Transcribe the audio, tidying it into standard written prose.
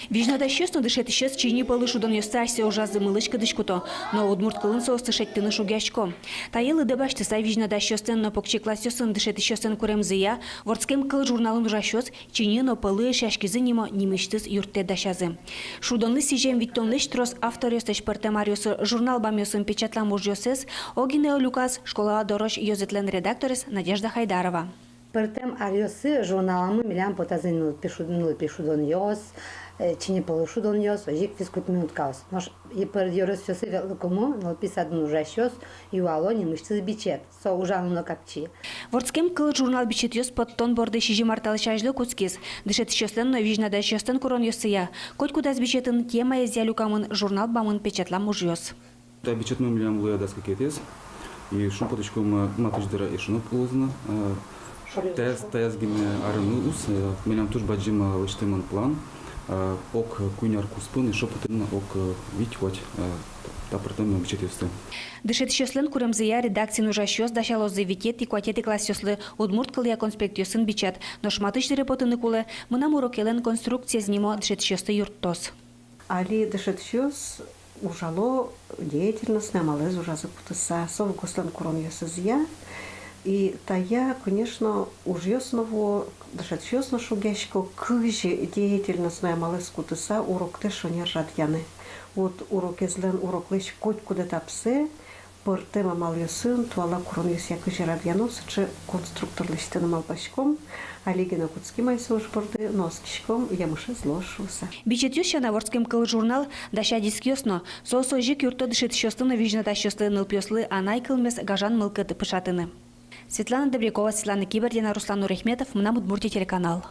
Вижнада щесно дышет исчез чини полышу дон ёстася ужазы мылычка дышкуто, но удмурт кылынса остышет тыны шугячко. Таелы дебашты сай вижнада щестен но покче классёсын дышет исчестен куремзыя, вордскем кыл журналын ужащёс, чини но полы шашкизы нимо нимыштыз юртте дашазы. Шудонлы сижем виттонлыш трос автор ёстеш партемариосы журнал бамёсын печатлам ужёсес, огинео Люкас, школа дорож ёзетлен редакторес Надежда Хайдарова. Партем ариосы журналамы милям потазын пишу дон ёс, чини полышу дон ёс, ожик физкут минут каус. Нож и пердёрос ёсы великому, но писадын ужащёс, и уалони мышцы бичет, со ужану капчи. Вордскем кыл журнал бичет ёс под тон борды шижи марталы шажлы куцкис, дышет щеслен, но вижнада щестен курон ёсыя. Коть кудас бичетін тема езя люкамын журнал бамын печатлам уж ёс. Да бичетну милям луядас какетес, и шум поточком матыждыра и шунок улызна. Таяз гиме арыны ус, милям туж баджима лыштымын план, ок куйняр куспын и шопотын ок витьвать, тапыртым бичет ёсты. Дышет щеслен куремзыя редакцин уже щёс дашалозы викет и куатети класс ёслы удмурт кылыя конспект ёсын бичат, но шматыштыре потыны кулы, мынам урокелен конструкция знимо дышет щёсты юрттос. Али дышет щёс ужало деятельность намалез ужазы путыса, сов гослен курон ёсызя. И тая, конечно, уж ясного, даже ясно шугящего, кыжи деятельность на малескутыса урок те, что не ржат яны. Вот урок излен, урок лишь коть куда-то псе, пор тема мал ясын, туала курон яс якыжи рад янос, че конструктор лишь те намал пачком, а лиги на куцки майся уж порты, нос кишком, я мыши злошуса. Бичет юща на вордским кыл журнал, даша диск ясно, соосо жик юрто дышит щёстыны вижната щёсты нылпёслы, а найкылмес гажан мылкыты пышатыны. Светлана Добрякова, Светлана Кибердина, Руслан Нурехметов, Мнам Удмуртия телеканал.